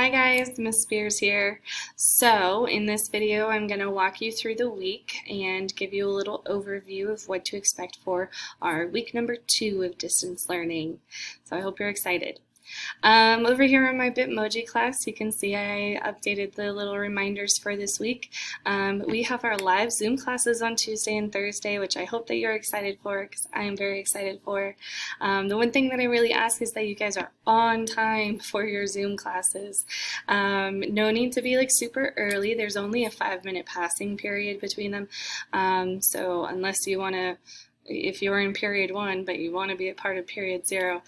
Hi guys, Miss Spears here. So in this video I'm going to walk you through the week and give you a little overview of what to expect for our week number 2 of distance learning. So I hope you're excited. Over here on my Bitmoji class, you can see I updated the little reminders for this week. We have our live Zoom classes on Tuesday and Thursday, which I hope that you're excited for because I am very excited for. The one thing that I really ask is that you guys are on time for your Zoom classes. No need to be like super early. There's only a 5-minute passing period between them. So unless you want to, if you're in period 1 but you want to be a part of period 0,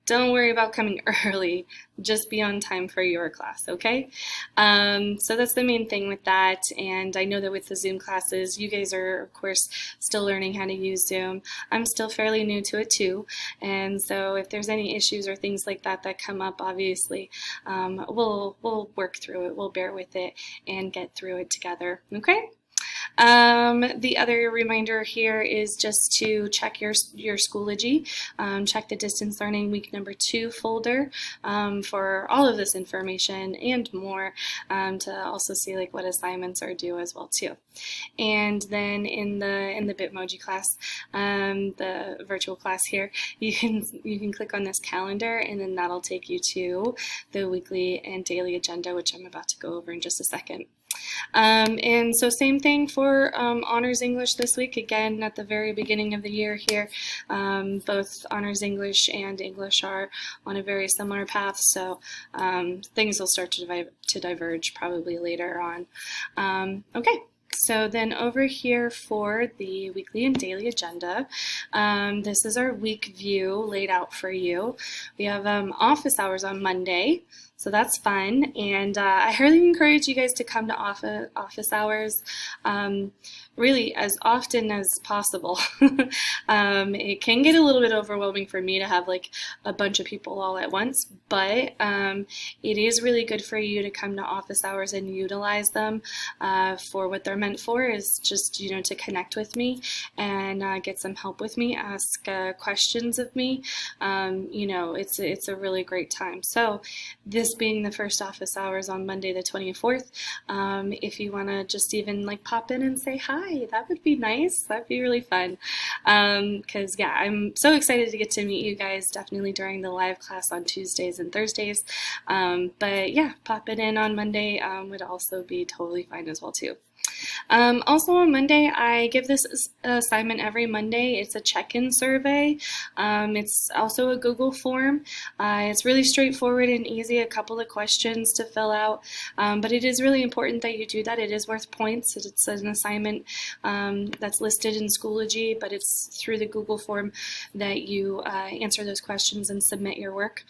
don't worry about coming early, just be on time for your class, okay? So that's the main thing with that, and I know that with the Zoom classes, you guys are, of course, still learning how to use Zoom. I'm still fairly new to it too, and so if there's any issues or things like that that come up, obviously, we'll work through it, we'll bear with it, and get through it together, okay? The other reminder here is just to check your Schoology, check the distance learning week number 2 folder for all of this information and more, to also see like what assignments are due as well too. And then in the Bitmoji class, the virtual class here, you can click on this calendar and then that'll take you to the weekly and daily agenda, which I'm about to go over in just a second. And so same thing for Honors English this week. Again, at the very beginning of the year here, both Honors English and English are on a very similar path, so things will start to diverge probably later on. Okay. So then over here for the weekly and daily agenda, this is our week view laid out for you. We have office hours on Monday, so that's fun, and I highly encourage you guys to come to office hours really as often as possible. It can get a little bit overwhelming for me to have like a bunch of people all at once, but it is really good for you to come to office hours and utilize them for what they're meant for, is just, you know, to connect with me and get some help with me, ask questions of me. You know, it's a really great time. So this being the first office hours on Monday the 24th, if you want to just even like pop in and say hi, that would be nice. That'd be really fun. Because yeah, I'm so excited to get to meet you guys, definitely during the live class on Tuesdays and Thursdays. But yeah, popping in on Monday would also be totally fine as well too. Also on Monday, I give this assignment every Monday. It's a check-in survey. It's also a Google form. It's really straightforward and easy, a couple of questions to fill out, but it is really important that you do that. It is worth points. It's an assignment that's listed in Schoology, but it's through the Google form that you answer those questions and submit your work.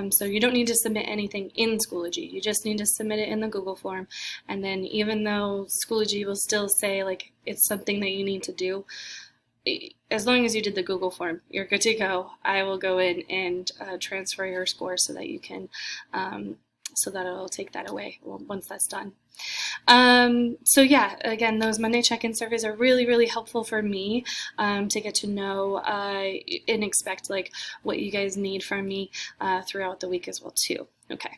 So you don't need to submit anything in Schoology. You just need to submit it in the Google form, and then even though Schoology will still say like it's something that you need to do, as long as you did the Google form, you're good to go. I will go in and transfer your score so that you can, so that it'll take that away once that's done. So yeah, again, those Monday check-in surveys are really, really helpful for me to get to know and expect like what you guys need from me throughout the week as well too. Okay.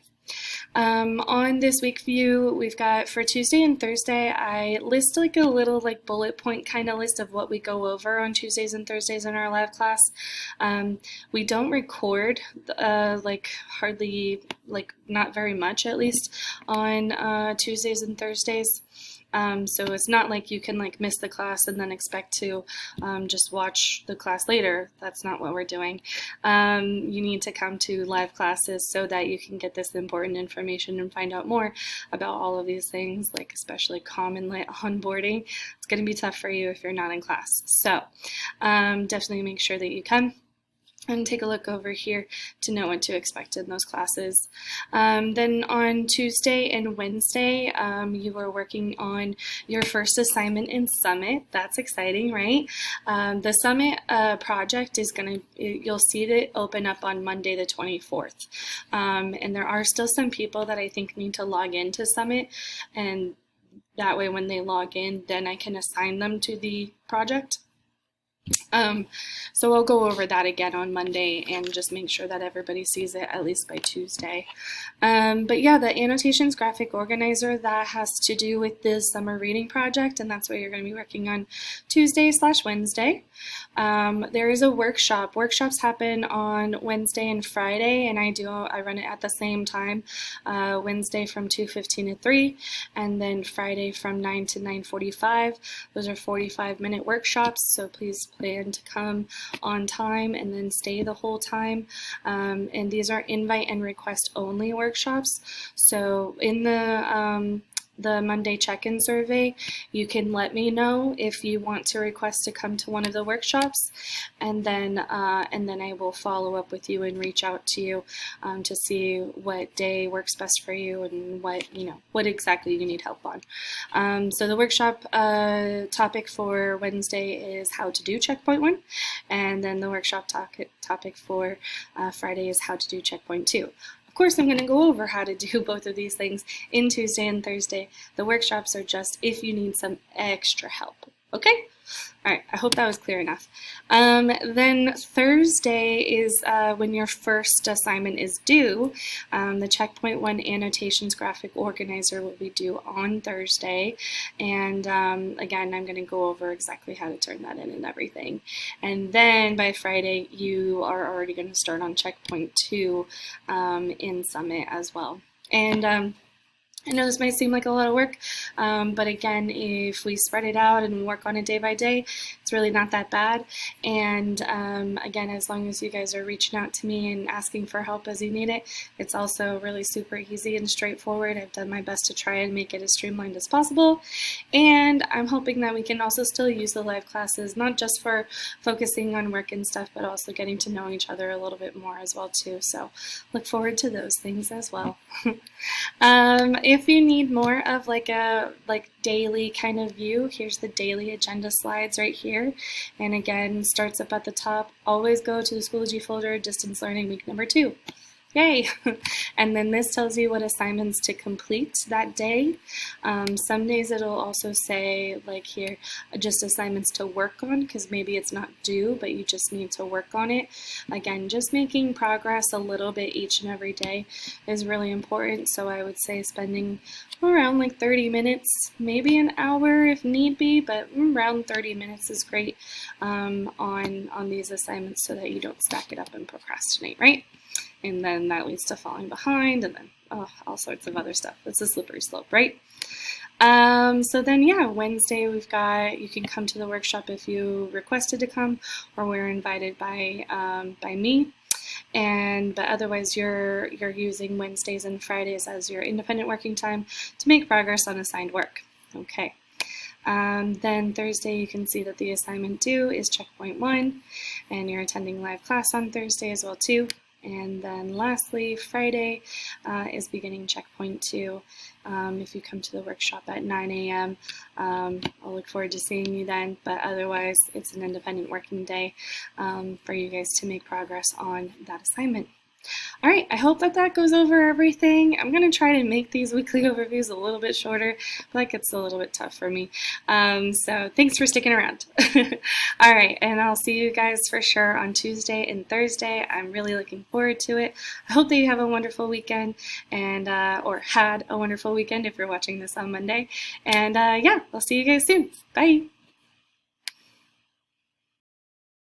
On this week view, we've got for Tuesday and Thursday, I list like a little like bullet point kind of list of what we go over on Tuesdays and Thursdays in our live class. We don't record like hardly, like not very much at least, on Tuesdays and Thursdays. So it's not like you can like miss the class and then expect to just watch the class later. That's not what we're doing. You need to come to live classes so that you can get this important information and find out more about all of these things, like especially common onboarding. It's going to be tough for you if you're not in class. So definitely make sure that you come and take a look over here to know what to expect in those classes. Then on Tuesday and Wednesday, you are working on your first assignment in Summit. That's exciting, right? The Summit project is you'll see it open up on Monday the 24th. And there are still some people that I think need to log into Summit, and that way when they log in, then I can assign them to the project. So I'll go over that again on Monday and just make sure that everybody sees it at least by Tuesday. But yeah, the annotations graphic organizer, that has to do with the summer reading project, and that's what you're going to be working on Tuesday/Wednesday. There is a workshop. Workshops happen on Wednesday and Friday, and I run it at the same time. Wednesday from 2:15 to 3, and then Friday from 9 to 9:45. Those are 45-minute workshops, so please plan to come on time and then stay the whole time. And these are invite and request only workshops. So in the Monday check-in survey, you can let me know if you want to request to come to one of the workshops, and then I will follow up with you and reach out to you to see what day works best for you and what exactly you need help on. So the workshop topic for Wednesday is how to do checkpoint 1, and then the workshop topic for Friday is how to do checkpoint 2. Of course, I'm going to go over how to do both of these things in Tuesday and Thursday. The workshops are just if you need some extra help. Okay? All right, I hope that was clear enough. Then Thursday is when your first assignment is due. The Checkpoint 1 annotations graphic organizer will be due on Thursday. And again, I'm going to go over exactly how to turn that in and everything. And then by Friday, you are already going to start on Checkpoint 2 in Summit as well. And I know this might seem like a lot of work, but again, if we spread it out and work on it day by day, it's really not that bad. And again, as long as you guys are reaching out to me and asking for help as you need it, it's also really super easy and straightforward. I've done my best to try and make it as streamlined as possible. And I'm hoping that we can also still use the live classes, not just for focusing on work and stuff, but also getting to know each other a little bit more as well too. So look forward to those things as well. If you need more of like a daily kind of view, here's the daily agenda slides right here. And again, starts up at the top. Always go to the Schoology folder, Distance Learning Week number 2. Yay! And then this tells you what assignments to complete that day. Some days it'll also say, like here, just assignments to work on, because maybe it's not due, but you just need to work on it. Again, just making progress a little bit each and every day is really important. So I would say spending around like 30 minutes, maybe an hour if need be, but around 30 minutes is great on these assignments so that you don't stack it up and procrastinate, right? And then that leads to falling behind, and then all sorts of other stuff. It's a slippery slope, right? So then, yeah, Wednesday we've got, you can come to the workshop if you requested to come or were invited by me. But otherwise you're using Wednesdays and Fridays as your independent working time to make progress on assigned work. Okay. Then Thursday you can see that the assignment due is Checkpoint 1, and you're attending live class on Thursday as well too. And then lastly, Friday is beginning Checkpoint 2. If you come to the workshop at 9 a.m., I'll look forward to seeing you then. But otherwise, it's an independent working day for you guys to make progress on that assignment. All right, I hope that goes over everything. I'm going to try to make these weekly overviews a little bit shorter, but that gets a little bit tough for me. So thanks for sticking around. All right, and I'll see you guys for sure on Tuesday and Thursday. I'm really looking forward to it. I hope that you have a wonderful weekend, and or had a wonderful weekend if you're watching this on Monday. And yeah, I'll see you guys soon. Bye.